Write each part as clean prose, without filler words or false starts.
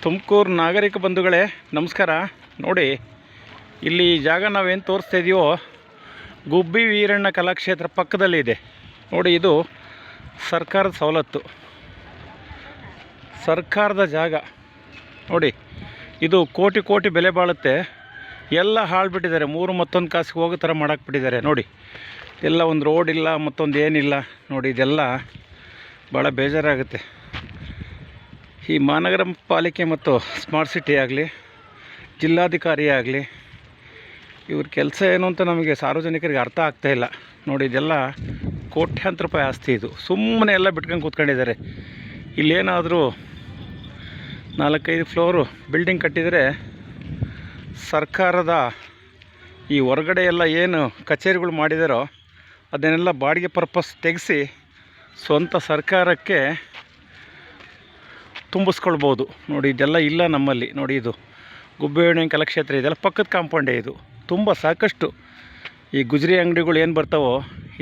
ತುಮಕೂರು ನಾಗರಿಕ ಬಂಧುಗಳೇ ನಮಸ್ಕಾರ. ನೋಡಿ, ಇಲ್ಲಿ ಈ ಜಾಗ ನಾವೇನು ತೋರಿಸ್ತಾ ಇದೀವೋ ಗುಬ್ಬಿ ವೀರಣ್ಣ ಕಲಾಕ್ಷೇತ್ರ ಪಕ್ಕದಲ್ಲಿದೆ. ನೋಡಿ, ಇದು ಸರ್ಕಾರದ ಸವಲತ್ತು, ಸರ್ಕಾರದ ಜಾಗ. ನೋಡಿ, ಇದು ಕೋಟಿ ಕೋಟಿ ಬೆಲೆ ಬಾಳುತ್ತೆ. ಎಲ್ಲ ಹಾಳ್ಬಿಟ್ಟಿದ್ದಾರೆ, ಮತ್ತೊಂದು ಕಾಸಿಗೆ ಹೋಗೋ ಥರ ಮಾಡಾಕ್ಬಿಟ್ಟಿದ್ದಾರೆ. ನೋಡಿ, ಎಲ್ಲ ಒಂದು ರೋಡ್ ಇಲ್ಲ, ಮತ್ತೊಂದು ಏನಿಲ್ಲ. ನೋಡಿ, ಇದೆಲ್ಲ ಭಾಳ ಬೇಜಾರಾಗುತ್ತೆ. ಈ ಮಹಾನಗರ ಪಾಲಿಕೆ ಮತ್ತು ಸ್ಮಾರ್ಟ್ ಸಿಟಿ ಆಗಲಿ, ಜಿಲ್ಲಾಧಿಕಾರಿ ಆಗಲಿ, ಇವ್ರ ಕೆಲಸ ಏನು ಅಂತ ನಮಗೆ ಸಾರ್ವಜನಿಕರಿಗೆ ಅರ್ಥ ಆಗ್ತಾಯಿಲ್ಲ. ನೋಡಿ, ಇದೆಲ್ಲ ಕೋಟ್ಯಾಂತರ ರೂಪಾಯಿ ಆಸ್ತಿ. ಇದು ಸುಮ್ಮನೆ ಎಲ್ಲ ಬಿಟ್ಕೊಂಡು ಕೂತ್ಕೊಂಡಿದ್ದಾರೆ. ಇಲ್ಲೇನಾದರೂ 4-5 ಫ್ಲೋರು ಬಿಲ್ಡಿಂಗ್ ಕಟ್ಟಿದರೆ ಸರ್ಕಾರದ ಈ ಹೊರಗಡೆ ಎಲ್ಲ ಏನು ಕಚೇರಿಗಳು ಮಾಡಿದಾರೋ ಅದನ್ನೆಲ್ಲ ಬಾಡಿಗೆ ಪರ್ಪಸ್ ತೆಗೆಸಿ ಸ್ವಂತ ಸರ್ಕಾರಕ್ಕೆ ತುಂಬಿಸ್ಕೊಳ್ಬೋದು. ನೋಡಿ, ಇದೆಲ್ಲ ಇಲ್ಲ ನಮ್ಮಲ್ಲಿ. ನೋಡಿ, ಇದು ಗುಬ್ಬಿ ವೀರಣ್ಣ ಕಲಾಕ್ಷೇತ್ರ, ಇದೆಲ್ಲ ಪಕ್ಕದ ಕಾಂಪೌಂಡೇ. ಇದು ತುಂಬ ಸಾಕಷ್ಟು ಈ ಗುಜರಿ ಅಂಗಡಿಗಳು ಏನು ಬರ್ತಾವೋ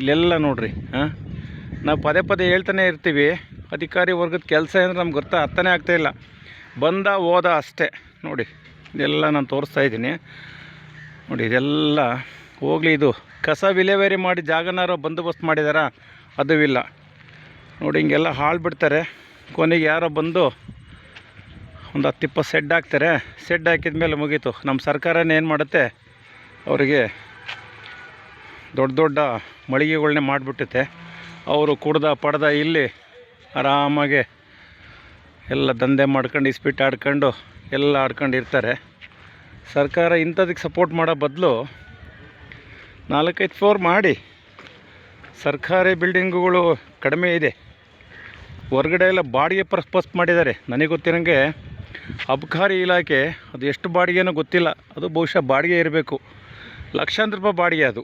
ಇಲ್ಲೆಲ್ಲ ನೋಡ್ರಿ. ನಾವು ಪದೇ ಪದೇ ಹೇಳ್ತಾನೆ ಇರ್ತೀವಿ, ಅಧಿಕಾರಿ ವರ್ಗದ ಕೆಲಸ ಅಂದರೆ ನಮ್ಗೆ ಅರ್ಥನೇ ಆಗ್ತಾಯಿಲ್ಲ. ಬಂದ ಹೋದ ಅಷ್ಟೇ. ನೋಡಿ, ಇದೆಲ್ಲ ನಾನು ತೋರಿಸ್ತಾ ಇದ್ದೀನಿ. ನೋಡಿ, ಇದೆಲ್ಲ ಹೋಗಲಿ. ಇದು ಕಸ ವಿಲೇವಾರಿ ಮಾಡಿ ಜಾಗನಾರೋ ಬಂದೋಬಸ್ತ್ ಮಾಡಿದಾರ, ಅದೂ ಇಲ್ಲ. ನೋಡಿ, ಹಿಂಗೆಲ್ಲ ಹಾಳು ಬಿಡ್ತಾರೆ. ಕೊನೆಗೆ ಯಾರೋ ಬಂದು ಒಂದು 10-20 ಸೆಡ್ ಹಾಕ್ತಾರೆ. ಸೆಡ್ ಹಾಕಿದ ಮೇಲೆ ಮುಗೀತು. ನಮ್ಮ ಸರ್ಕಾರನೇ ಏನು ಮಾಡುತ್ತೆ, ಅವರಿಗೆ ದೊಡ್ಡ ದೊಡ್ಡ ಮಳಿಗೆಗಳನ್ನೇ ಮಾಡಿಬಿಟ್ಟುತ್ತೆ. ಅವರು ಪಡೆದ ಇಲ್ಲಿ ಆರಾಮಾಗೆ ಎಲ್ಲ ದಂಧೆ ಮಾಡ್ಕೊಂಡು ಇಸ್ಪಿಟ್ಟು ಆಡ್ಕೊಂಡು ಎಲ್ಲ ಆಡ್ಕೊಂಡಿರ್ತಾರೆ. ಸರ್ಕಾರ ಇಂಥದಕ್ಕೆ ಸಪೋರ್ಟ್ ಮಾಡೋ ಬದಲು 4-5 ಫ್ಲೋರ್ ಮಾಡಿ. ಸರ್ಕಾರಿ ಬಿಲ್ಡಿಂಗುಗಳು ಕಡಿಮೆ ಇದೆ, ಹೊರಗಡೆ ಎಲ್ಲ ಬಾಡಿಗೆ ಪರ್ಪಸ್ ಮಾಡಿದ್ದಾರೆ. ನನಗೆ ಗೊತ್ತಿರೋಂಗೆ ಅಬಕಾರಿ ಇಲಾಖೆ ಅದು ಎಷ್ಟು ಬಾಡಿಗೆನೋ ಗೊತ್ತಿಲ್ಲ, ಅದು ಬಹುಶಃ ಬಾಡಿಗೆ ಇರಬೇಕು. ಲಕ್ಷಾಂತರ ರೂಪಾಯಿ ಬಾಡಿಗೆ ಅದು.